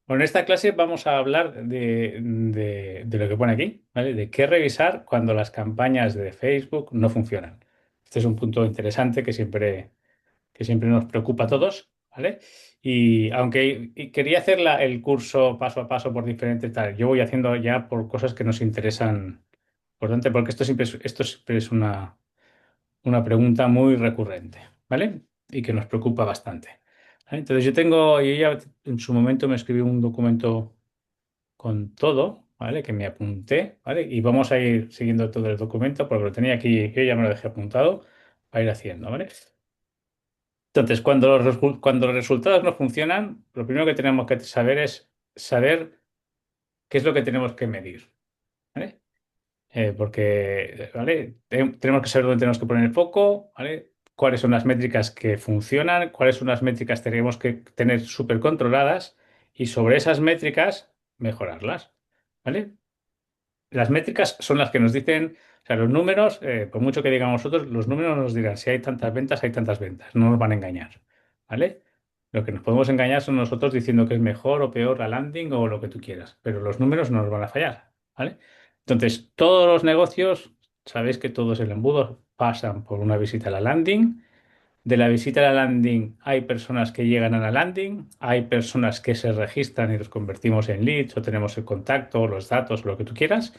Bueno, en esta clase vamos a hablar de lo que pone aquí, ¿vale? De qué revisar cuando las campañas de Facebook no funcionan. Este es un punto interesante que siempre nos preocupa a todos, ¿vale? Y aunque quería hacer el curso paso a paso por diferentes tal, yo voy haciendo ya por cosas que nos interesan bastante, porque esto siempre es una pregunta muy recurrente, ¿vale? Y que nos preocupa bastante. ¿Vale? Entonces yo ya en su momento me escribí un documento con todo, ¿vale? Que me apunté, ¿vale? Y vamos a ir siguiendo todo el documento porque lo tenía aquí, yo ya me lo dejé apuntado para ir haciendo, ¿vale? Entonces, cuando los resultados no funcionan, lo primero que tenemos que saber es saber qué es lo que tenemos que medir, ¿vale? Porque, ¿vale? Tenemos que saber dónde tenemos que poner el foco, ¿vale? Cuáles son las métricas que funcionan, cuáles son las métricas que tenemos que tener súper controladas y sobre esas métricas mejorarlas, ¿vale? Las métricas son las que nos dicen, o sea, los números, por mucho que digamos nosotros, los números nos dirán si hay tantas ventas, no nos van a engañar, ¿vale? Lo que nos podemos engañar son nosotros diciendo que es mejor o peor la landing o lo que tú quieras, pero los números no nos van a fallar, ¿vale? Entonces, todos los negocios, sabéis que todos el embudo pasan por una visita a la landing. De la visita a la landing hay personas que llegan a la landing, hay personas que se registran y los convertimos en leads o tenemos el contacto, los datos, lo que tú quieras.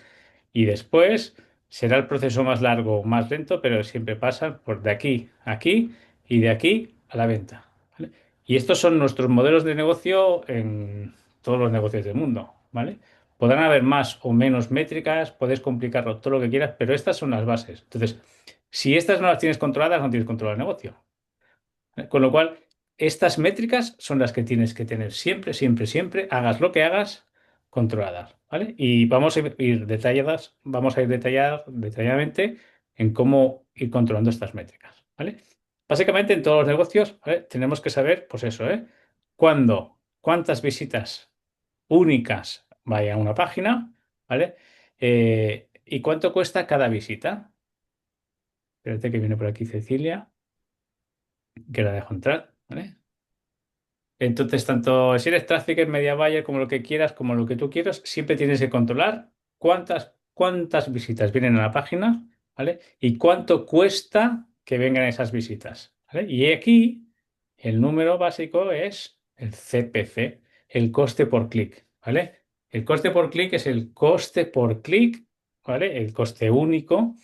Y después será el proceso más largo, más lento, pero siempre pasa por de aquí a aquí y de aquí a la venta. ¿Vale? Y estos son nuestros modelos de negocio en todos los negocios del mundo, ¿vale? Podrán haber más o menos métricas, puedes complicarlo todo lo que quieras, pero estas son las bases. Entonces, si estas no las tienes controladas, no tienes controlado el negocio. Con lo cual, estas métricas son las que tienes que tener siempre, siempre, siempre, hagas lo que hagas, controladas, ¿vale? Y vamos a ir detalladamente en cómo ir controlando estas métricas, ¿vale? Básicamente en todos los negocios, ¿vale? Tenemos que saber, pues eso, ¿eh? Cuántas visitas únicas vaya a una página, ¿vale? Y cuánto cuesta cada visita. Espérate que viene por aquí Cecilia, que la dejo entrar, ¿vale? Entonces, tanto si eres trafficker, media buyer, como lo que quieras, como lo que tú quieras, siempre tienes que controlar cuántas visitas vienen a la página, ¿vale? Y cuánto cuesta que vengan esas visitas, ¿vale? Y aquí el número básico es el CPC, el coste por clic, ¿vale? El coste por clic es el coste por clic, ¿vale? El coste único,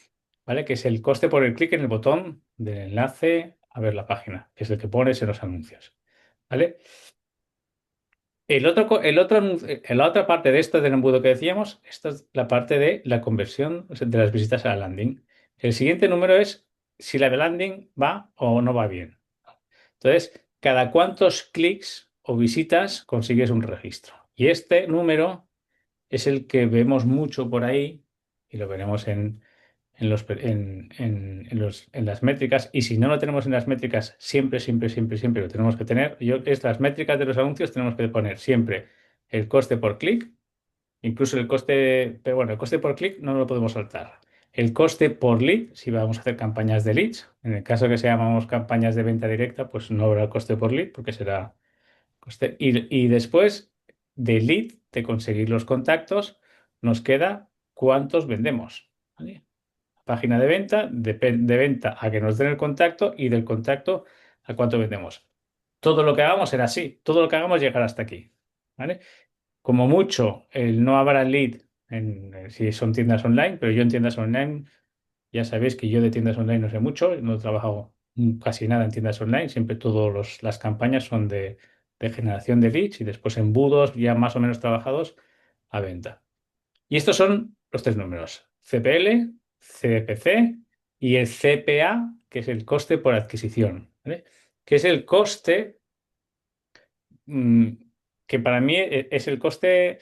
¿vale? Que es el coste por el clic en el botón del enlace a ver la página, que es el que pones en los anuncios. ¿Vale? La otra parte de esto del embudo que decíamos, esta es la parte de la conversión de las visitas a la landing. El siguiente número es si la landing va o no va bien. Entonces, cada cuántos clics o visitas consigues un registro. Y este número es el que vemos mucho por ahí y lo veremos en las métricas, y si no lo tenemos en las métricas, siempre, siempre, siempre, siempre lo tenemos que tener. Las métricas de los anuncios tenemos que poner siempre el coste por clic, incluso el coste, pero bueno, el coste por clic no lo podemos saltar. El coste por lead, si vamos a hacer campañas de leads, en el caso que se llamamos campañas de venta directa, pues no habrá coste por lead porque será coste. Y después de lead, de conseguir los contactos, nos queda cuántos vendemos. ¿Vale? Página de venta, de venta a que nos den el contacto y del contacto a cuánto vendemos. Todo lo que hagamos será así, todo lo que hagamos llegará hasta aquí, ¿vale? Como mucho, el no habrá lead si son tiendas online, pero yo en tiendas online, ya sabéis que yo de tiendas online no sé mucho, no he trabajado casi nada en tiendas online, siempre todas las campañas son de generación de leads y después embudos ya más o menos trabajados a venta. Y estos son los tres números: CPL, CPC y el CPA, que es el coste por adquisición, ¿vale? Que es el coste mm, que para mí es el coste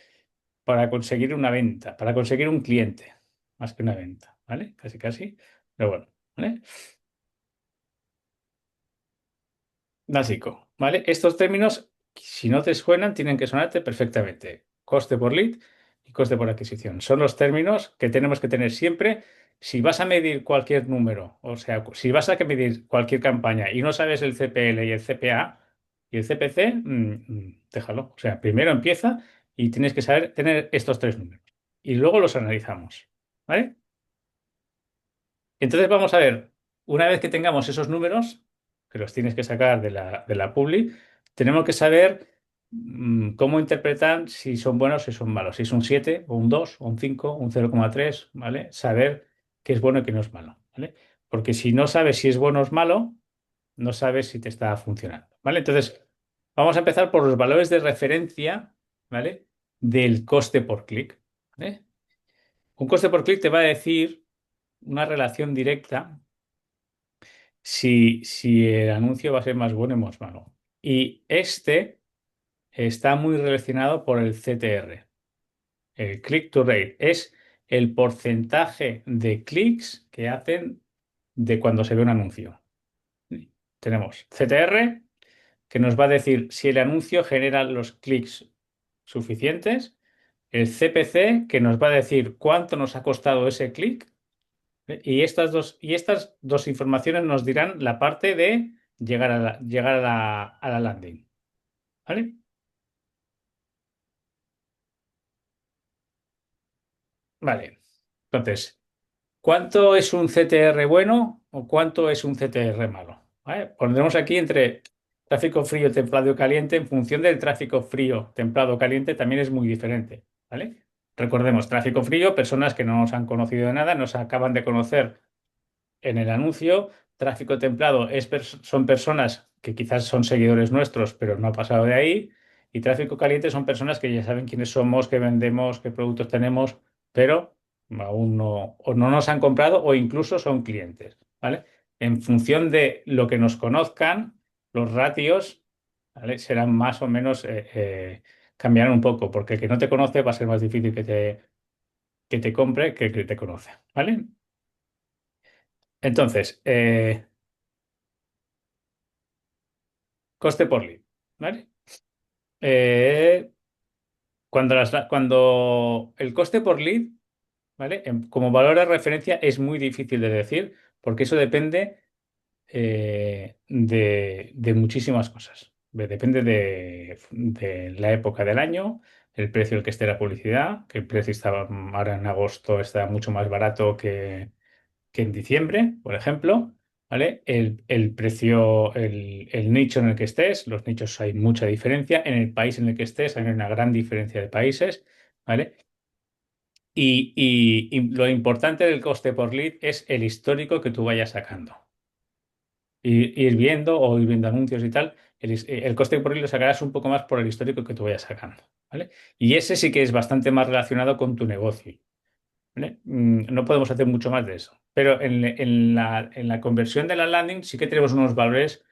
para conseguir una venta, para conseguir un cliente, más que una venta, ¿vale? Casi, casi, pero bueno, ¿vale? Básico, ¿vale? Estos términos, si no te suenan, tienen que sonarte perfectamente. Coste por lead y coste por adquisición. Son los términos que tenemos que tener siempre. Si vas a medir cualquier número, o sea, si vas a medir cualquier campaña y no sabes el CPL y el CPA, Y el CPC, déjalo. O sea, primero empieza y tienes que saber tener estos tres números. Y luego los analizamos. ¿Vale? Entonces vamos a ver, una vez que tengamos esos números, que los tienes que sacar de la Publi, tenemos que saber cómo interpretar si son buenos o si son malos. Si es un 7 o un 2 o un 5 o un 0,3, ¿vale? Saber qué es bueno y qué no es malo, ¿vale? Porque si no sabes si es bueno o es malo, no sabes si te está funcionando, ¿vale? Entonces, vamos a empezar por los valores de referencia, ¿vale? Del coste por clic, ¿vale? Un coste por clic te va a decir una relación directa si el anuncio va a ser más bueno o más malo. Y este está muy relacionado por el CTR, el click to rate. Es el porcentaje de clics que hacen de cuando se ve un anuncio. Tenemos CTR, que nos va a decir si el anuncio genera los clics suficientes. El CPC, que nos va a decir cuánto nos ha costado ese clic. Y estas dos informaciones nos dirán la parte de llegar a la landing. ¿Vale? Vale. Entonces, ¿cuánto es un CTR bueno o cuánto es un CTR malo? ¿Vale? Pondremos aquí entre tráfico frío, templado y caliente. En función del tráfico frío, templado o caliente, también es muy diferente. ¿Vale? Recordemos, tráfico frío, personas que no nos han conocido de nada, nos acaban de conocer en el anuncio. Tráfico templado son personas que quizás son seguidores nuestros, pero no ha pasado de ahí. Y tráfico caliente son personas que ya saben quiénes somos, qué vendemos, qué productos tenemos, pero aún no, o no nos han comprado o incluso son clientes, ¿vale? En función de lo que nos conozcan, los ratios, ¿vale? Serán más o menos, cambiarán un poco, porque el que no te conoce va a ser más difícil que te compre que el que te conoce, ¿vale? Entonces, coste por lead, ¿vale? Eh, cuando el coste por lead, ¿vale? Como valor de referencia es muy difícil de decir porque eso depende, de muchísimas cosas. Depende de la época del año, el precio al que esté la publicidad, que el precio estaba ahora en agosto está mucho más barato que en diciembre, por ejemplo, ¿vale? El precio, el nicho en el que estés, los nichos hay mucha diferencia, en el país en el que estés hay una gran diferencia de países, ¿vale? Y lo importante del coste por lead es el histórico que tú vayas sacando. Ir viendo o ir viendo anuncios y tal, el coste por lead lo sacarás un poco más por el histórico que tú vayas sacando, ¿vale? Y ese sí que es bastante más relacionado con tu negocio. ¿Vale? No podemos hacer mucho más de eso. Pero en la conversión de la landing sí que tenemos unos valores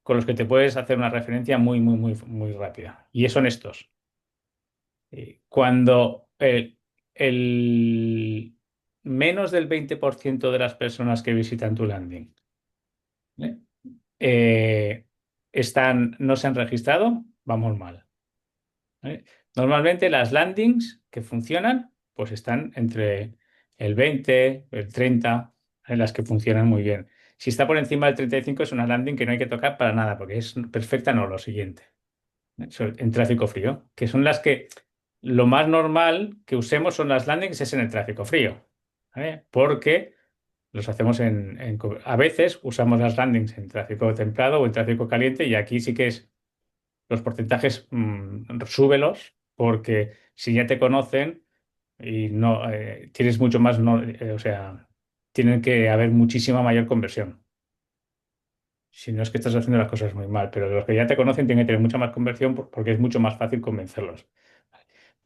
con los que te puedes hacer una referencia muy, muy, muy, muy rápida. Y son estos. Cuando el menos del 20% de las personas que visitan tu landing, ¿vale? eh, no se han registrado, vamos mal. ¿Vale? Normalmente las landings que funcionan, pues están entre el 20, el 30, en las que funcionan muy bien. Si está por encima del 35 es una landing que no hay que tocar para nada, porque es perfecta, no, lo siguiente. En tráfico frío, que son las que lo más normal que usemos son las landings es en el tráfico frío, ¿vale? Porque los hacemos a veces usamos las landings en tráfico templado o en tráfico caliente y aquí sí que es los porcentajes, súbelos, porque si ya te conocen y no, tienes mucho más, no, o sea, tienen que haber muchísima mayor conversión. Si no es que estás haciendo las cosas muy mal, pero los que ya te conocen tienen que tener mucha más conversión porque es mucho más fácil convencerlos.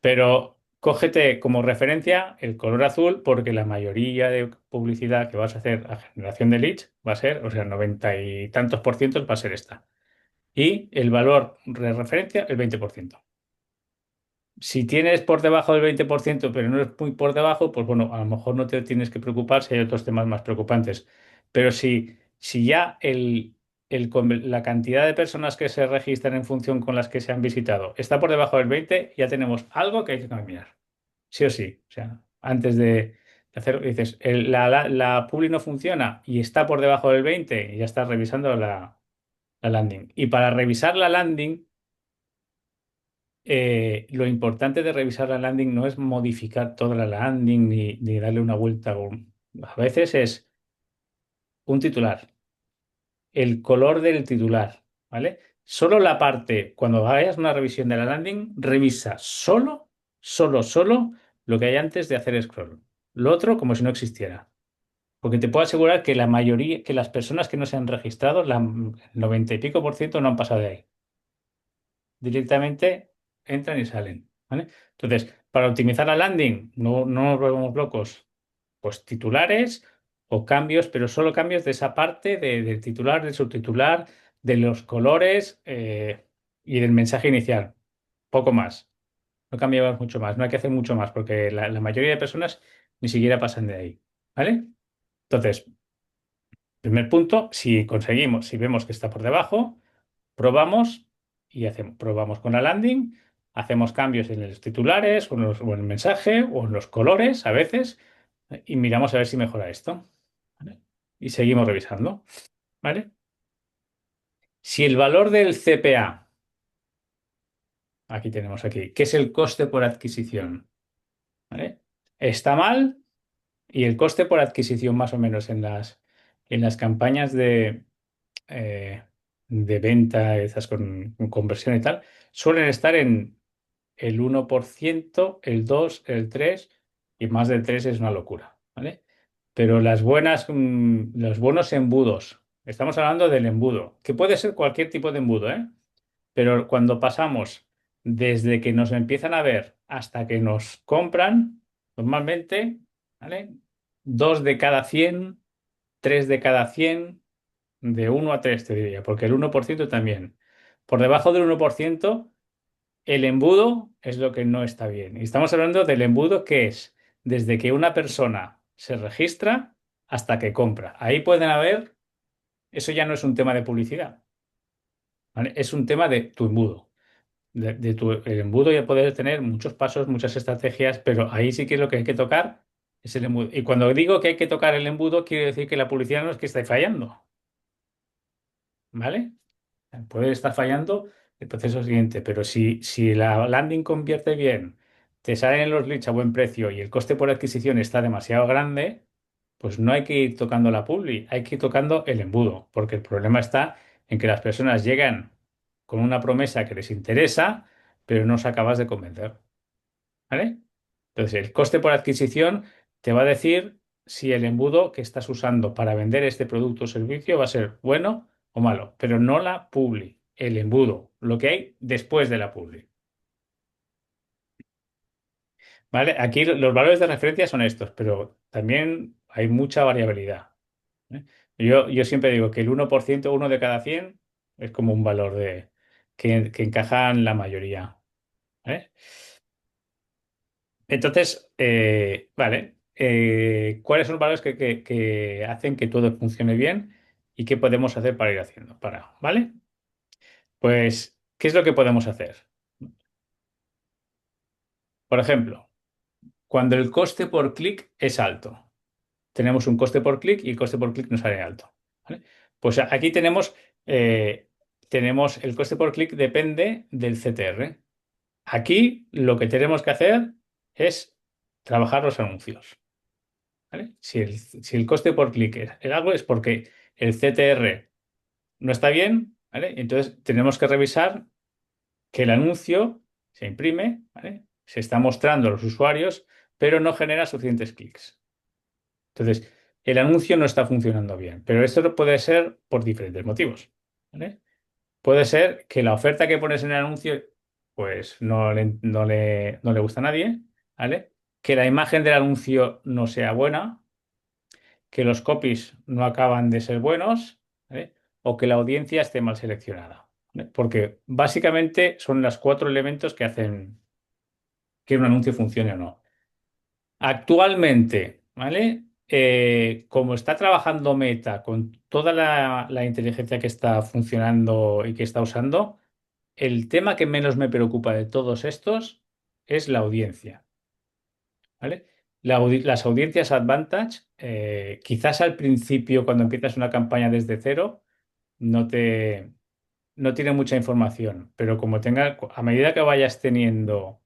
Pero cógete como referencia el color azul porque la mayoría de publicidad que vas a hacer a generación de leads va a ser, o sea, 90 y tantos por ciento va a ser esta. Y el valor de referencia, el 20%. Si tienes por debajo del 20%, pero no es muy por debajo, pues bueno, a lo mejor no te tienes que preocupar si hay otros temas más preocupantes. Pero si ya la cantidad de personas que se registran en función con las que se han visitado está por debajo del 20, ya tenemos algo que hay que cambiar. Sí o sí. O sea, antes de hacer, dices, la publi no funciona y está por debajo del 20 y ya estás revisando la landing. Y para revisar la landing, lo importante de revisar la landing no es modificar toda la landing ni darle una vuelta. A veces es un titular, el color del titular, ¿vale? Solo la parte, cuando hagas una revisión de la landing, revisa solo lo que hay antes de hacer scroll. Lo otro como si no existiera. Porque te puedo asegurar que la mayoría, que las personas que no se han registrado, el 90 y pico por ciento no han pasado de ahí. Directamente entran y salen, ¿vale? Entonces, para optimizar la landing, no nos volvemos locos. Pues titulares o cambios, pero solo cambios de esa parte del titular, del subtitular, de los colores y del mensaje inicial. Poco más. No cambiamos mucho más. No hay que hacer mucho más porque la mayoría de personas ni siquiera pasan de ahí. ¿Vale? Entonces, primer punto, si conseguimos, si vemos que está por debajo, probamos y hacemos, probamos con la landing, hacemos cambios en los titulares o en el mensaje o en los colores a veces y miramos a ver si mejora esto. ¿Vale? Y seguimos revisando. ¿Vale? Si el valor del CPA, aquí tenemos aquí, que es el coste por adquisición, ¿vale? Está mal y el coste por adquisición más o menos en las campañas eh, de venta, esas con conversión y tal, suelen estar en el 1%, el 2%, el 3% y más del 3% es una locura, ¿vale? Pero los buenos embudos, estamos hablando del embudo, que puede ser cualquier tipo de embudo, ¿eh? Pero cuando pasamos desde que nos empiezan a ver hasta que nos compran, normalmente, ¿vale? 2 de cada 100, 3 de cada 100, de 1 a 3 te diría, porque el 1% también. Por debajo del 1%, el embudo es lo que no está bien. Y estamos hablando del embudo que es desde que una persona se registra hasta que compra. Ahí pueden haber, eso ya no es un tema de publicidad, ¿vale? Es un tema de tu embudo. El embudo ya puedes tener muchos pasos, muchas estrategias, pero ahí sí que lo que hay que tocar es el embudo. Y cuando digo que hay que tocar el embudo, quiero decir que la publicidad no es que esté fallando, ¿vale? Puede estar fallando el proceso siguiente, pero si la landing convierte bien, te salen los leads a buen precio y el coste por adquisición está demasiado grande, pues no hay que ir tocando la publi, hay que ir tocando el embudo, porque el problema está en que las personas llegan con una promesa que les interesa, pero no os acabas de convencer, ¿vale? Entonces, el coste por adquisición te va a decir si el embudo que estás usando para vender este producto o servicio va a ser bueno o malo, pero no la publi, el embudo, lo que hay después de la publi. ¿Vale? Aquí los valores de referencia son estos, pero también hay mucha variabilidad. ¿Eh? Yo siempre digo que el 1%, uno de cada 100, es como un valor que encaja en la mayoría. ¿Vale? Entonces, vale, ¿cuáles son los valores que hacen que todo funcione bien y qué podemos hacer para ir haciendo? ¿Vale? Pues, ¿qué es lo que podemos hacer? Por ejemplo, cuando el coste por clic es alto, tenemos un coste por clic y el coste por clic nos sale alto. ¿Vale? Pues aquí tenemos el coste por clic depende del CTR. Aquí lo que tenemos que hacer es trabajar los anuncios. ¿Vale? Si el coste por clic es algo es porque el CTR no está bien, ¿vale? Entonces tenemos que revisar que el anuncio se imprime, ¿vale? Se está mostrando a los usuarios, pero no genera suficientes clics. Entonces, el anuncio no está funcionando bien, pero esto puede ser por diferentes motivos, ¿vale? Puede ser que la oferta que pones en el anuncio, pues no le gusta a nadie, ¿vale? Que la imagen del anuncio no sea buena, que los copies no acaban de ser buenos, ¿vale? O que la audiencia esté mal seleccionada, ¿vale? Porque básicamente son los cuatro elementos que hacen que un anuncio funcione o no. Actualmente, ¿vale? Como está trabajando Meta con toda la inteligencia que está funcionando y que está usando, el tema que menos me preocupa de todos estos es la audiencia. ¿Vale? Las audiencias Advantage, quizás al principio, cuando empiezas una campaña desde cero, no te. no tiene mucha información, pero como tenga, a medida que vayas teniendo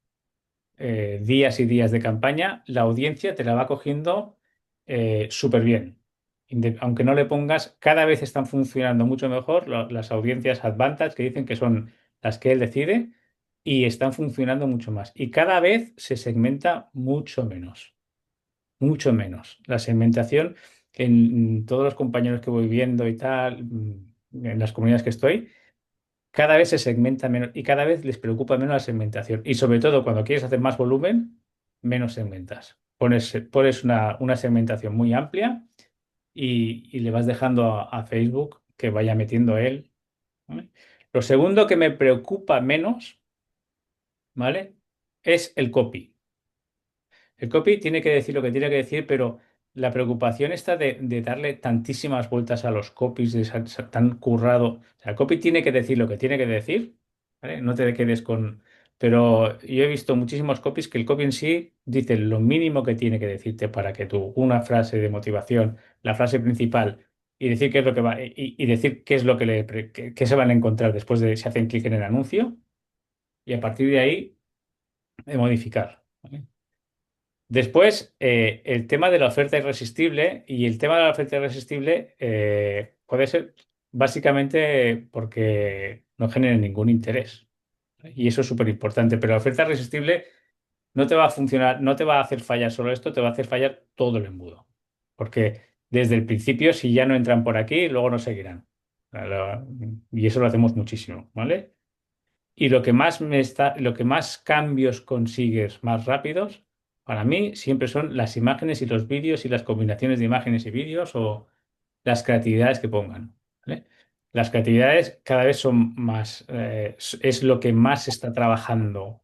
días y días de campaña, la audiencia te la va cogiendo súper bien. Aunque no le pongas, cada vez están funcionando mucho mejor las audiencias Advantage, que dicen que son las que él decide, y están funcionando mucho más. Y cada vez se segmenta mucho menos, mucho menos. La segmentación en todos los compañeros que voy viendo y tal, en las comunidades que estoy, cada vez se segmenta menos y cada vez les preocupa menos la segmentación. Y sobre todo cuando quieres hacer más volumen, menos segmentas. Pones una segmentación muy amplia y le vas dejando a Facebook que vaya metiendo él. ¿Vale? Lo segundo que me preocupa menos, ¿vale? Es el copy. El copy tiene que decir lo que tiene que decir, pero la preocupación está de darle tantísimas vueltas a los copies, de tan currado. O sea, el copy tiene que decir lo que tiene que decir, ¿vale? No te quedes con... Pero yo he visto muchísimos copies que el copy en sí dice lo mínimo que tiene que decirte para que tú, una frase de motivación, la frase principal, y decir qué es lo que va, y decir qué es lo que qué se van a encontrar después de si hacen clic en el anuncio, y a partir de ahí modificar. ¿Vale? Después, el tema de la oferta irresistible y el tema de la oferta irresistible puede ser básicamente porque no genere ningún interés. Y eso es súper importante. Pero la oferta irresistible no te va a funcionar, no te va a hacer fallar solo esto, te va a hacer fallar todo el embudo. Porque desde el principio, si ya no entran por aquí, luego no seguirán. Y eso lo hacemos muchísimo, ¿vale? Y lo que más cambios consigues más rápidos, para mí siempre son las imágenes y los vídeos y las combinaciones de imágenes y vídeos o las creatividades que pongan. ¿Vale? Las creatividades cada vez son más, es lo que más se está trabajando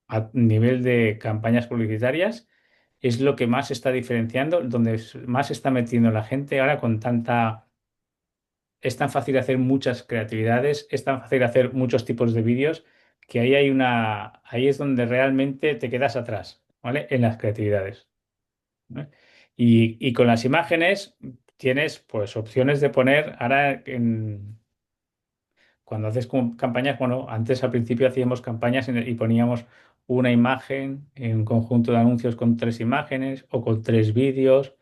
a nivel de campañas publicitarias, es lo que más se está diferenciando, donde más se está metiendo la gente ahora con tanta es tan fácil hacer muchas creatividades, es tan fácil hacer muchos tipos de vídeos que ahí es donde realmente te quedas atrás, ¿vale? En las creatividades. ¿Vale? Y con las imágenes tienes pues opciones de poner, cuando haces campañas, bueno, antes al principio hacíamos campañas y poníamos una imagen en un conjunto de anuncios con tres imágenes o con tres vídeos.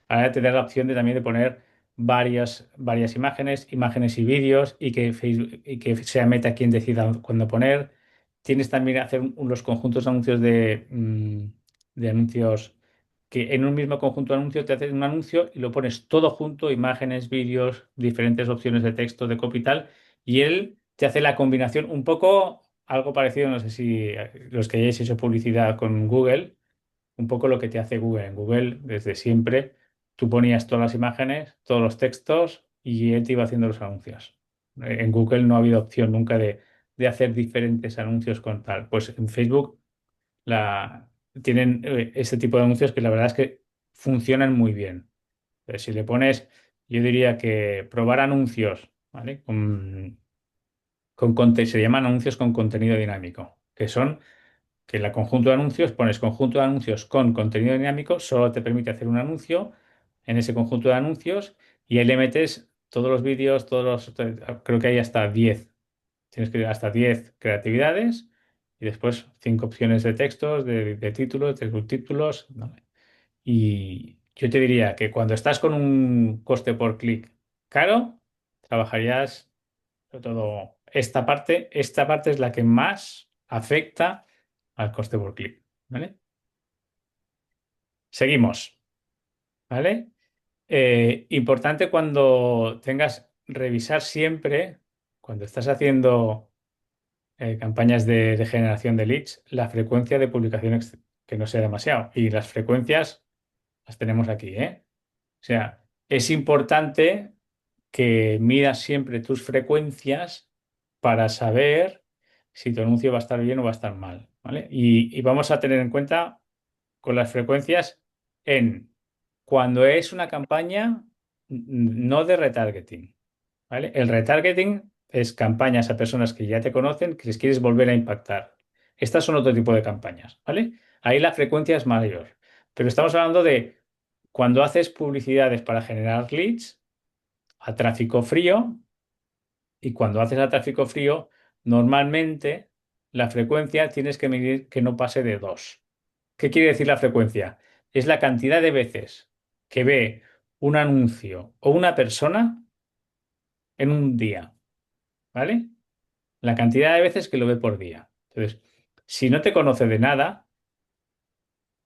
Ahora te da la opción de también de poner varias imágenes, imágenes y vídeos y que Facebook, y que sea Meta quien decida cuándo poner. Tienes también hacer los conjuntos de anuncios de anuncios que en un mismo conjunto de anuncios te haces un anuncio y lo pones todo junto, imágenes, vídeos, diferentes opciones de texto, de copy y tal, y él te hace la combinación un poco algo parecido, no sé si los que hayáis hecho publicidad con Google un poco lo que te hace Google. En Google, desde siempre, tú ponías todas las imágenes, todos los textos y él te iba haciendo los anuncios. En Google no ha habido opción nunca de hacer diferentes anuncios con tal. Pues en Facebook tienen este tipo de anuncios que la verdad es que funcionan muy bien. Si le pones, yo diría que probar anuncios, ¿vale? Se llaman anuncios con contenido dinámico, que son que en la conjunto de anuncios pones conjunto de anuncios con contenido dinámico, solo te permite hacer un anuncio en ese conjunto de anuncios y ahí le metes todos los vídeos, creo que hay hasta 10. Tienes que ir hasta 10 creatividades y después 5 opciones de textos, de títulos, de subtítulos. ¿No? Y yo te diría que cuando estás con un coste por clic caro, trabajarías sobre todo esta parte es la que más afecta al coste por clic, ¿vale? Seguimos, ¿vale? Importante cuando tengas, revisar siempre, cuando estás haciendo campañas de generación de leads, la frecuencia de publicación que no sea demasiado. Y las frecuencias las tenemos aquí, ¿eh? O sea, es importante que midas siempre tus frecuencias para saber si tu anuncio va a estar bien o va a estar mal, ¿vale? Y vamos a tener en cuenta con las frecuencias en cuando es una campaña no de retargeting, ¿vale? El retargeting es campañas a personas que ya te conocen, que les quieres volver a impactar. Estas son otro tipo de campañas, ¿vale? Ahí la frecuencia es mayor. Pero estamos hablando de cuando haces publicidades para generar leads a tráfico frío, Y cuando haces a tráfico frío, normalmente la frecuencia tienes que medir que no pase de 2. ¿Qué quiere decir la frecuencia? Es la cantidad de veces que ve un anuncio o una persona en un día, ¿vale? La cantidad de veces que lo ve por día. Entonces, si no te conoce de nada,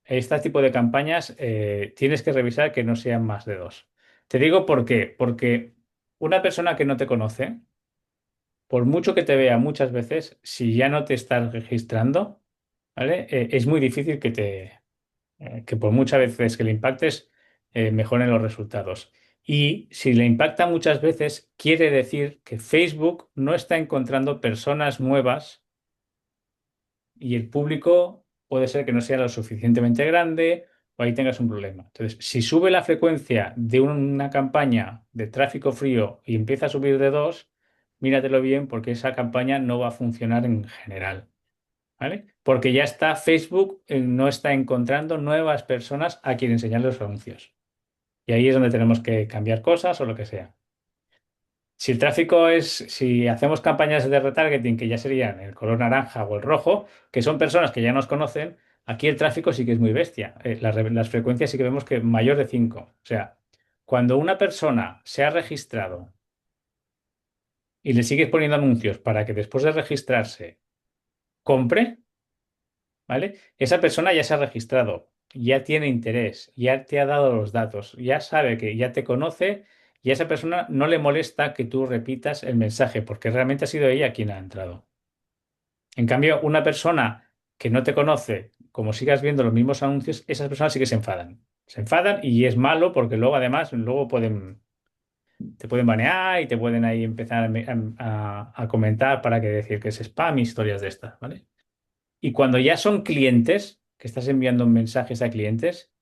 este tipo de campañas tienes que revisar que no sean más de 2. Te digo por qué. Porque una persona que no te conoce, por mucho que te vea muchas veces, si ya no te estás registrando, ¿vale? Es muy difícil que por muchas veces que le impactes, mejoren los resultados. Y si le impacta muchas veces, quiere decir que Facebook no está encontrando personas nuevas y el público puede ser que no sea lo suficientemente grande o ahí tengas un problema. Entonces, si sube la frecuencia de una campaña de tráfico frío y empieza a subir de 2, míratelo bien porque esa campaña no va a funcionar en general. ¿Vale? Porque ya está Facebook, no está encontrando nuevas personas a quien enseñar los anuncios. Y ahí es donde tenemos que cambiar cosas o lo que sea. Si hacemos campañas de retargeting que ya serían el color naranja o el rojo, que son personas que ya nos conocen, aquí el tráfico sí que es muy bestia. Las frecuencias sí que vemos que mayor de 5. O sea, cuando una persona se ha registrado y le sigues poniendo anuncios para que después de registrarse compre, ¿vale? Esa persona ya se ha registrado, ya tiene interés, ya te ha dado los datos, ya sabe que ya te conoce y a esa persona no le molesta que tú repitas el mensaje porque realmente ha sido ella quien ha entrado. En cambio, una persona que no te conoce, como sigas viendo los mismos anuncios, esas personas sí que se enfadan. Se enfadan y es malo porque luego además luego te pueden banear y te pueden ahí empezar a comentar para que decir que es spam y historias de estas, ¿vale? Y cuando ya son clientes, que estás enviando mensajes a clientes,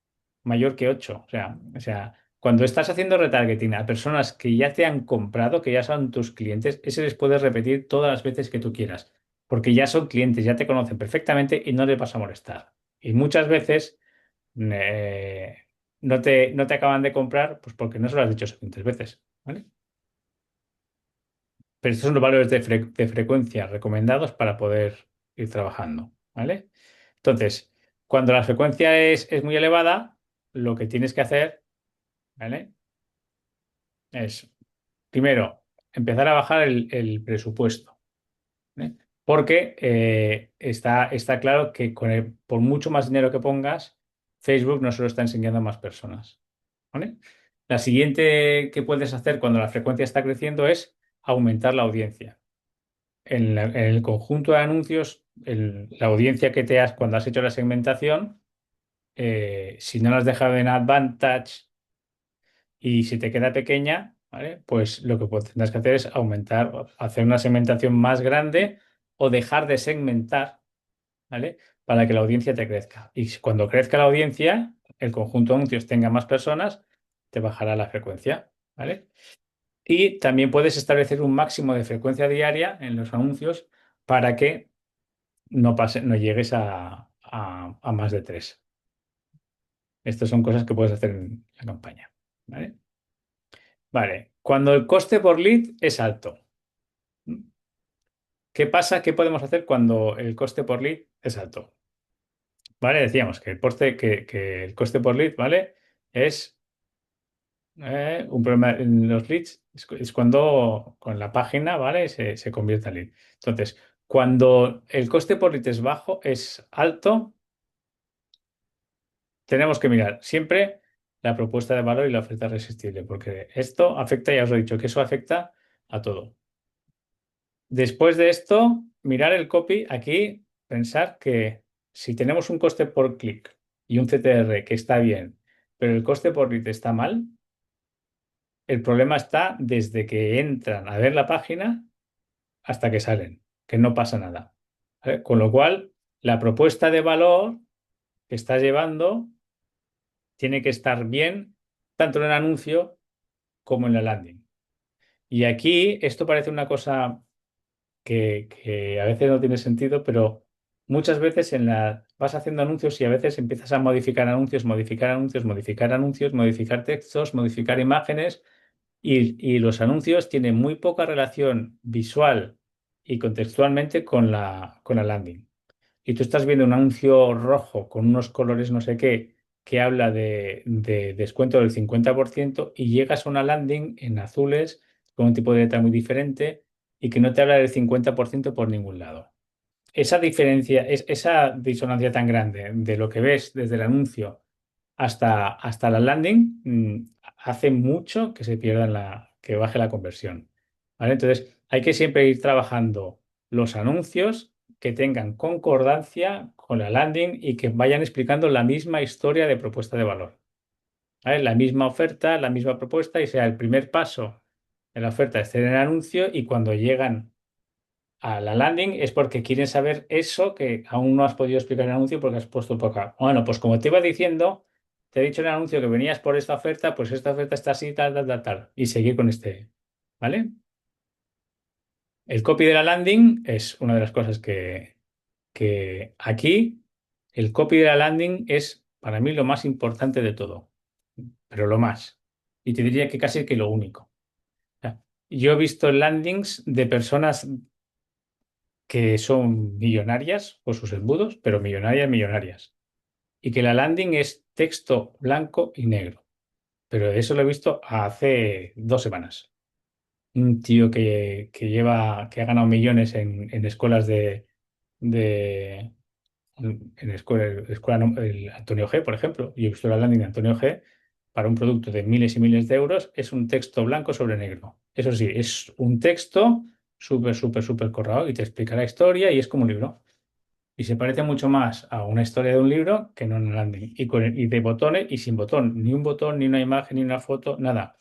mayor que 8. O sea, cuando estás haciendo retargeting a personas que ya te han comprado, que ya son tus clientes, ese les puedes repetir todas las veces que tú quieras, porque ya son clientes, ya te conocen perfectamente y no les vas a molestar. Y muchas veces eh, no te acaban de comprar, pues porque no se lo has dicho suficientes veces, ¿vale? Pero estos son los valores de frecuencia recomendados para poder ir trabajando, ¿vale? Entonces, cuando la frecuencia es muy elevada, lo que tienes que hacer, ¿vale? Es, primero, empezar a bajar el presupuesto, ¿vale? Porque está claro que por mucho más dinero que pongas, Facebook no se lo está enseñando a más personas, ¿vale? La siguiente que puedes hacer cuando la frecuencia está creciendo es aumentar la audiencia. En el conjunto de anuncios, la audiencia que te has, cuando has hecho la segmentación, si no la has dejado en Advantage y si te queda pequeña, ¿vale? Pues lo que tendrás que hacer es aumentar, hacer una segmentación más grande o dejar de segmentar, ¿vale? Para que la audiencia te crezca. Y cuando crezca la audiencia, el conjunto de anuncios tenga más personas, te bajará la frecuencia, ¿vale? Y también puedes establecer un máximo de frecuencia diaria en los anuncios para que no llegues a más de 3. Estas son cosas que puedes hacer en la campaña, ¿vale? Vale, cuando el coste por lead es alto, ¿qué pasa? ¿Qué podemos hacer cuando el coste por lead es alto? ¿Vale? Decíamos que el coste por lead, ¿vale? Es un problema en los leads, es cuando con la página, ¿vale? Se convierte en lead. Entonces, cuando el coste por lead es bajo, es alto, tenemos que mirar siempre la propuesta de valor y la oferta irresistible, porque esto afecta, ya os he dicho, que eso afecta a todo. Después de esto, mirar el copy aquí, pensar que si tenemos un coste por clic y un CTR que está bien, pero el coste por lead está mal, el problema está desde que entran a ver la página hasta que salen, que no pasa nada. ¿Vale? Con lo cual, la propuesta de valor que estás llevando tiene que estar bien, tanto en el anuncio como en la landing. Y aquí esto parece una cosa que a veces no tiene sentido, pero muchas veces vas haciendo anuncios y a veces empiezas a modificar anuncios, modificar anuncios, modificar anuncios, modificar textos, modificar imágenes. Y los anuncios tienen muy poca relación visual y contextualmente con la landing. Y tú estás viendo un anuncio rojo con unos colores no sé qué que habla de descuento del 50% y llegas a una landing en azules con un tipo de letra muy diferente y que no te habla del 50% por ningún lado. Esa diferencia, esa disonancia tan grande de lo que ves desde el anuncio hasta la landing, hace mucho que se pierda que baje la conversión. ¿Vale? Entonces, hay que siempre ir trabajando los anuncios que tengan concordancia con la landing y que vayan explicando la misma historia de propuesta de valor. ¿Vale? La misma oferta, la misma propuesta y sea el primer paso de la oferta esté en el anuncio y cuando llegan a la landing es porque quieren saber eso que aún no has podido explicar en el anuncio porque has puesto poca. Bueno, pues como te iba diciendo, te he dicho en el anuncio que venías por esta oferta, pues esta oferta está así, tal, tal, tal, tal. Y seguir con este. ¿Vale? El copy de la landing es una de las cosas que aquí, el copy de la landing es para mí lo más importante de todo, pero lo más. Y te diría que casi que lo único. O sea, yo he visto landings de personas que son millonarias por sus embudos, pero millonarias, millonarias. Y que la landing es texto blanco y negro. Pero eso lo he visto hace 2 semanas. Un tío que ha ganado millones en escuelas de en escuela el Antonio G, por ejemplo. Y he visto la landing de Antonio G para un producto de miles y miles de euros. Es un texto blanco sobre negro. Eso sí, es un texto súper, súper, súper corrado y te explica la historia y es como un libro. Y se parece mucho más a una historia de un libro que no en un landing. Y de botones y sin botón. Ni un botón, ni una imagen, ni una foto, nada.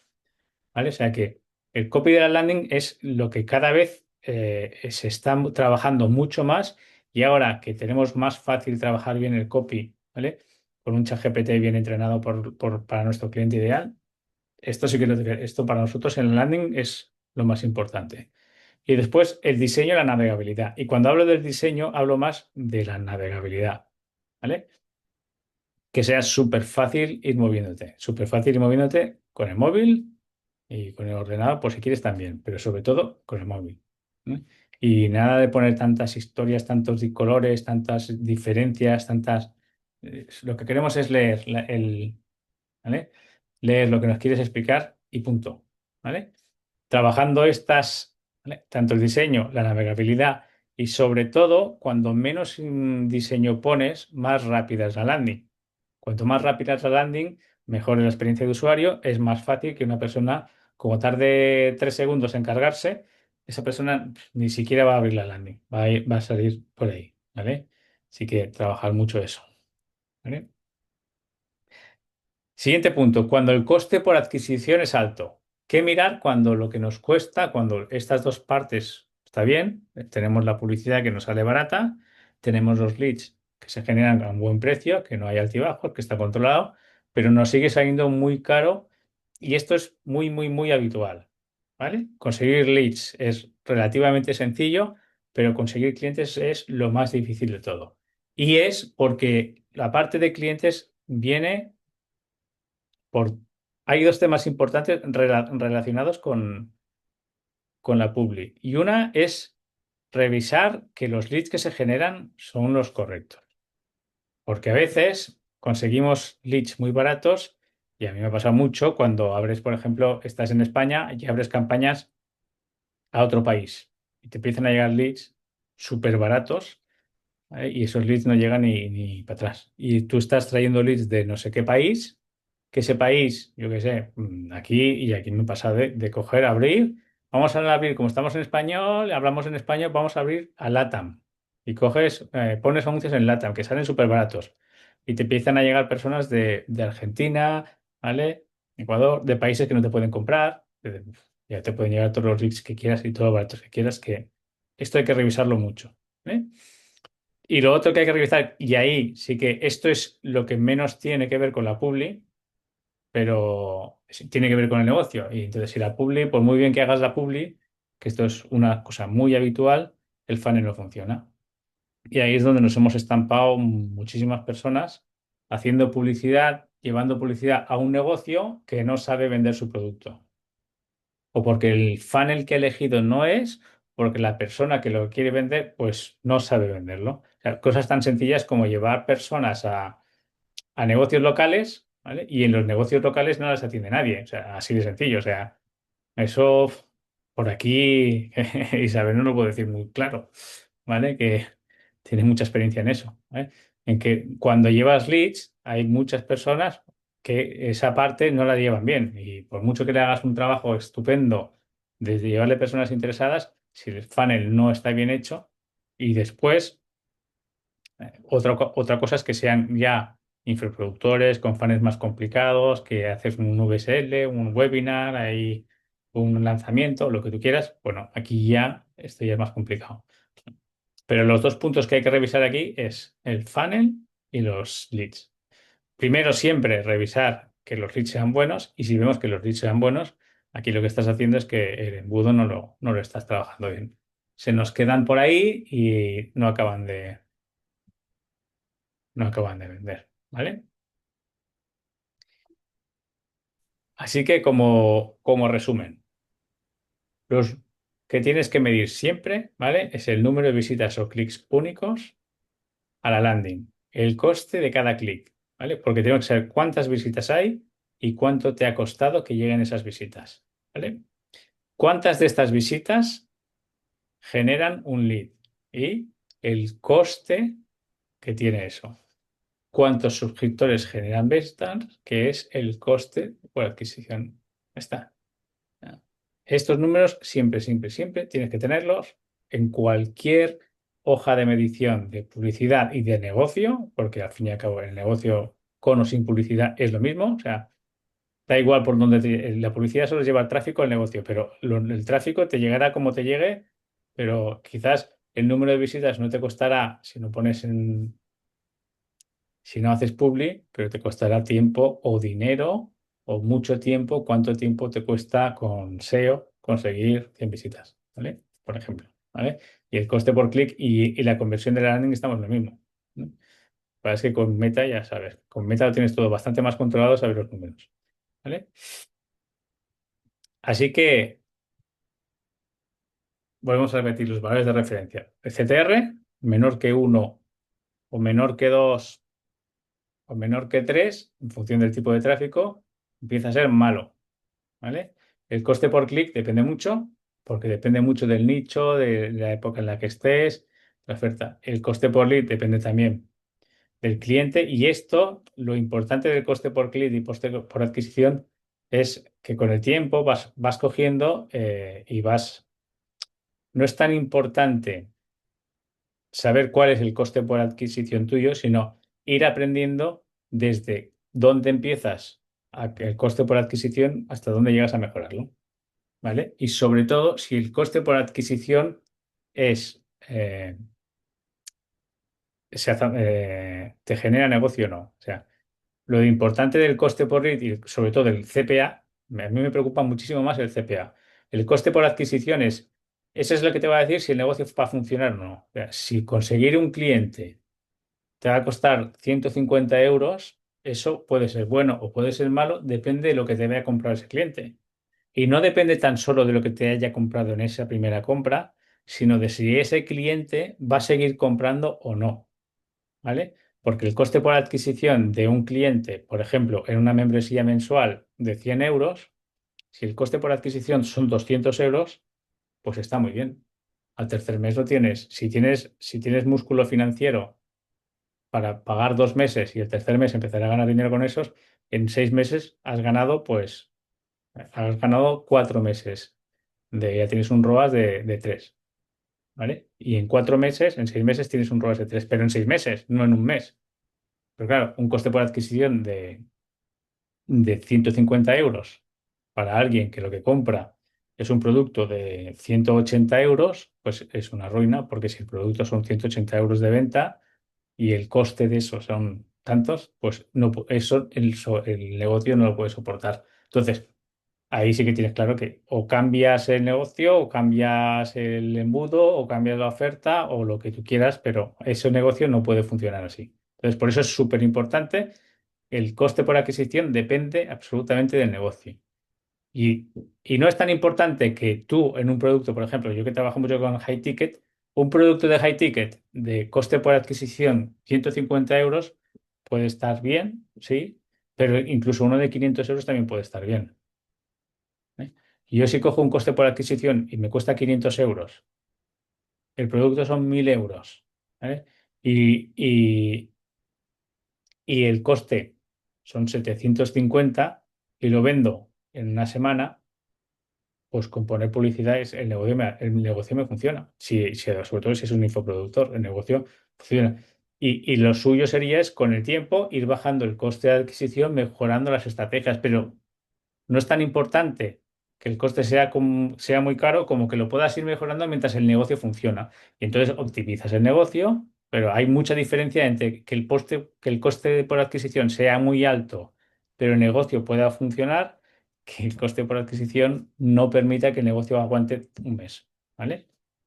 ¿Vale? O sea que el copy de la landing es lo que cada vez se está trabajando mucho más. Y ahora que tenemos más fácil trabajar bien el copy, ¿vale? Con un chat GPT bien entrenado para nuestro cliente ideal. Esto sí que esto para nosotros en el landing es lo más importante. Y después el diseño y la navegabilidad. Y cuando hablo del diseño, hablo más de la navegabilidad, ¿vale? Que sea súper fácil ir moviéndote. Súper fácil ir moviéndote con el móvil y con el ordenador, por si quieres también, pero sobre todo con el móvil. ¿No? Y nada de poner tantas historias, tantos colores, tantas diferencias, tantas... lo que queremos es leer ¿vale? Leer lo que nos quieres explicar y punto, ¿vale? Trabajando estas, ¿vale? Tanto el diseño, la navegabilidad y sobre todo, cuando menos diseño pones, más rápida es la landing. Cuanto más rápida es la landing, mejor es la experiencia de usuario, es más fácil que una persona, como tarde 3 segundos en cargarse, esa persona ni siquiera va a abrir la landing, va a salir por ahí, ¿vale? Así que trabajar mucho eso, ¿vale? Siguiente punto, cuando el coste por adquisición es alto. ¿Qué mirar cuando lo que nos cuesta, cuando estas dos partes está bien? Tenemos la publicidad que nos sale barata, tenemos los leads que se generan a un buen precio, que no hay altibajos, que está controlado, pero nos sigue saliendo muy caro y esto es muy, muy, muy habitual, ¿vale? Conseguir leads es relativamente sencillo, pero conseguir clientes es lo más difícil de todo. Y es porque la parte de clientes viene por... Hay dos temas importantes relacionados con la publi. Y una es revisar que los leads que se generan son los correctos. Porque a veces conseguimos leads muy baratos y a mí me pasa mucho cuando abres, por ejemplo, estás en España y abres campañas a otro país y te empiezan a llegar leads súper baratos, ¿vale? Y esos leads no llegan ni para atrás. Y tú estás trayendo leads de no sé qué país, que ese país, yo qué sé, aquí y aquí me pasa de coger, abrir, vamos a abrir, como estamos en español, hablamos en español, vamos a abrir a LATAM. Y coges, pones anuncios en LATAM, que salen súper baratos. Y te empiezan a llegar personas de Argentina, ¿vale? Ecuador, de países que no te pueden comprar. Ya te pueden llegar todos los leads que quieras y todos los baratos que quieras, que esto hay que revisarlo mucho. ¿Eh? Y lo otro que hay que revisar, y ahí sí que esto es lo que menos tiene que ver con la publi, pero sí tiene que ver con el negocio. Y entonces, si la publi, por muy bien que hagas la publi, que esto es una cosa muy habitual, el funnel no funciona. Y ahí es donde nos hemos estampado muchísimas personas haciendo publicidad, llevando publicidad a un negocio que no sabe vender su producto. o porque el funnel que he elegido no es, porque la persona que lo quiere vender, pues no sabe venderlo. O sea, cosas tan sencillas como llevar personas a negocios locales, ¿vale? Y en los negocios locales no las atiende nadie. O sea, así de sencillo. O sea, eso por aquí Isabel no lo puedo decir muy claro, ¿vale? Que tiene mucha experiencia en eso, ¿vale? En que cuando llevas leads hay muchas personas que esa parte no la llevan bien y por mucho que le hagas un trabajo estupendo desde llevarle personas interesadas, si el funnel no está bien hecho y después otra cosa es que sean ya infoproductores con fans más complicados, que haces un VSL, un webinar, ahí un lanzamiento, lo que tú quieras. Bueno, aquí ya esto ya es más complicado. Pero los dos puntos que hay que revisar aquí es el funnel y los leads. Primero, siempre revisar que los leads sean buenos y si vemos que los leads sean buenos, aquí lo que estás haciendo es que el embudo no lo estás trabajando bien. Se nos quedan por ahí y no acaban de vender, ¿vale? Así que como resumen, los que tienes que medir siempre, ¿vale? Es el número de visitas o clics únicos a la landing, el coste de cada clic, ¿vale? Porque tenemos que saber cuántas visitas hay y cuánto te ha costado que lleguen esas visitas, ¿vale? ¿Cuántas de estas visitas generan un lead? Y el coste que tiene eso. ¿Cuántos suscriptores generan ventas? Que es el coste por adquisición. Ya está. Estos números siempre, siempre, siempre tienes que tenerlos en cualquier hoja de medición de publicidad y de negocio, porque al fin y al cabo el negocio con o sin publicidad es lo mismo. O sea, da igual por dónde la publicidad solo lleva el tráfico al negocio, pero el tráfico te llegará como te llegue, pero quizás el número de visitas no te costará si no pones si no haces publi, pero te costará tiempo o dinero o mucho tiempo. ¿Cuánto tiempo te cuesta con SEO conseguir 100 visitas? ¿Vale? Por ejemplo. ¿Vale? Y el coste por clic y la conversión de la landing estamos en lo mismo. ¿No? Para que con Meta ya sabes, con Meta lo tienes todo bastante más controlado, sabes los números. ¿Vale? Así que volvemos a repetir los valores de referencia. El CTR, menor que uno o menor que 2 o menor que 3 en función del tipo de tráfico, empieza a ser malo. ¿Vale? El coste por clic depende mucho, porque depende mucho del nicho, de la época en la que estés, la oferta. El coste por lead depende también del cliente y esto, lo importante del coste por clic y coste por adquisición es que con el tiempo vas cogiendo y no es tan importante saber cuál es el coste por adquisición tuyo, sino ir aprendiendo desde dónde empiezas el coste por adquisición hasta dónde llegas a mejorarlo. ¿Vale? Y sobre todo, si el coste por adquisición es, te genera negocio o no. O sea, lo importante del coste por lead y sobre todo del CPA, a mí me preocupa muchísimo más el CPA. El coste por adquisición eso es lo que te va a decir si el negocio va a funcionar o no. O sea, si conseguir un cliente te va a costar 150 euros, eso puede ser bueno o puede ser malo, depende de lo que te vaya a comprar ese cliente. Y no depende tan solo de lo que te haya comprado en esa primera compra, sino de si ese cliente va a seguir comprando o no, ¿vale? Porque el coste por adquisición de un cliente, por ejemplo, en una membresía mensual de 100 euros, si el coste por adquisición son 200 euros, pues está muy bien. Al tercer mes lo tienes. Si tienes músculo financiero para pagar 2 meses y el tercer mes empezar a ganar dinero con esos, en 6 meses has ganado 4 meses. Ya tienes un ROAS de 3, ¿vale? Y en 4 meses, en 6 meses tienes un ROAS de 3, pero en 6 meses, no en un mes. Pero claro, un coste por adquisición de 150 euros para alguien que lo que compra es un producto de 180 euros, pues es una ruina, porque si el producto son 180 euros de venta y el coste de eso son tantos, pues no, eso el negocio no lo puede soportar. Entonces, ahí sí que tienes claro que o cambias el negocio, o cambias el embudo, o cambias la oferta, o lo que tú quieras, pero ese negocio no puede funcionar así. Entonces, por eso es súper importante. El coste por adquisición depende absolutamente del negocio. Y, y no es tan importante que tú en un producto, por ejemplo, yo que trabajo mucho con high ticket, un producto de high ticket de coste por adquisición 150 euros puede estar bien, sí, pero incluso uno de 500 euros también puede estar bien. ¿Eh? Y yo si cojo un coste por adquisición y me cuesta 500 euros, el producto son 1000 euros, ¿vale? Y, y, y el coste son 750 y lo vendo en una semana, pues con poner publicidad el negocio me funciona. Sobre todo si es un infoproductor, el negocio funciona. Y lo suyo sería es con el tiempo ir bajando el coste de adquisición, mejorando las estrategias, pero no es tan importante que el coste sea muy caro como que lo puedas ir mejorando mientras el negocio funciona. Y entonces optimizas el negocio, pero hay mucha diferencia entre que el coste por adquisición sea muy alto, pero el negocio pueda funcionar, que el coste por adquisición no permita que el negocio aguante un mes. ¿Vale?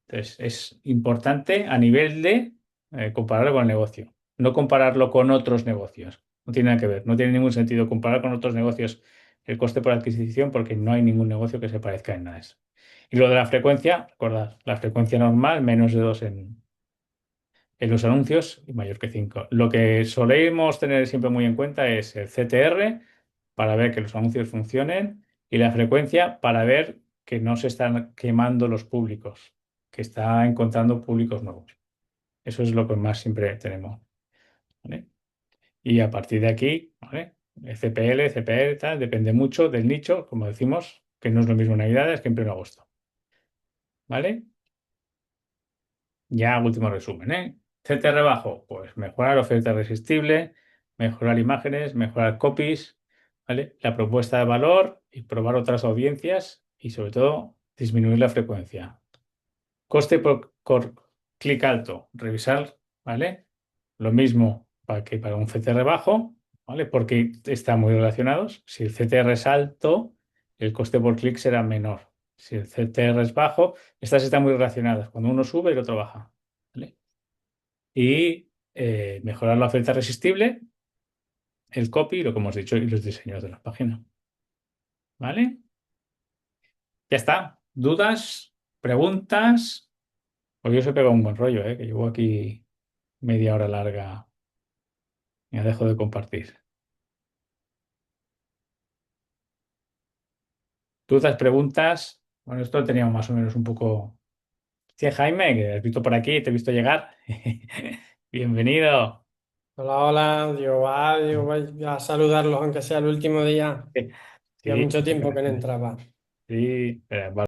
Entonces es importante a nivel de compararlo con el negocio, no compararlo con otros negocios. No tiene nada que ver, no tiene ningún sentido comparar con otros negocios el coste por adquisición porque no hay ningún negocio que se parezca en nada a eso. Y lo de la frecuencia, recordad, la frecuencia normal, menos de 2 en los anuncios y mayor que 5. Lo que solemos tener siempre muy en cuenta es el CTR para ver que los anuncios funcionen y la frecuencia para ver que no se están quemando los públicos, que está encontrando públicos nuevos. Eso es lo que más siempre tenemos. ¿Vale? Y a partir de aquí, ¿vale? CPL, CPR, tal, depende mucho del nicho, como decimos, que no es lo mismo en Navidades que en pleno agosto. ¿Vale? Ya último resumen, ¿eh? CTR bajo, pues mejorar oferta irresistible, mejorar imágenes, mejorar copies, ¿vale? La propuesta de valor y probar otras audiencias y sobre todo disminuir la frecuencia. Coste por clic alto, revisar, ¿vale? Lo mismo para que para un CTR bajo, ¿vale? Porque están muy relacionados. Si el CTR es alto, el coste por clic será menor. Si el CTR es bajo, estas están muy relacionadas. Cuando uno sube, el otro baja, ¿vale? Y mejorar la oferta irresistible, el copy, lo que hemos dicho, y los diseños de la página, ¿vale? Ya está. ¿Dudas? ¿Preguntas? Pues yo se pega un buen rollo, ¿eh? Que llevo aquí media hora larga. Ya dejo de compartir. ¿Dudas, preguntas? Bueno, esto lo teníamos más o menos un poco. Sí, Jaime, que has visto por aquí, te he visto llegar. Bienvenido. Hola, hola, digo, voy a saludarlos, aunque sea el último día. Ya Sí, mucho tiempo que no entraba. sí.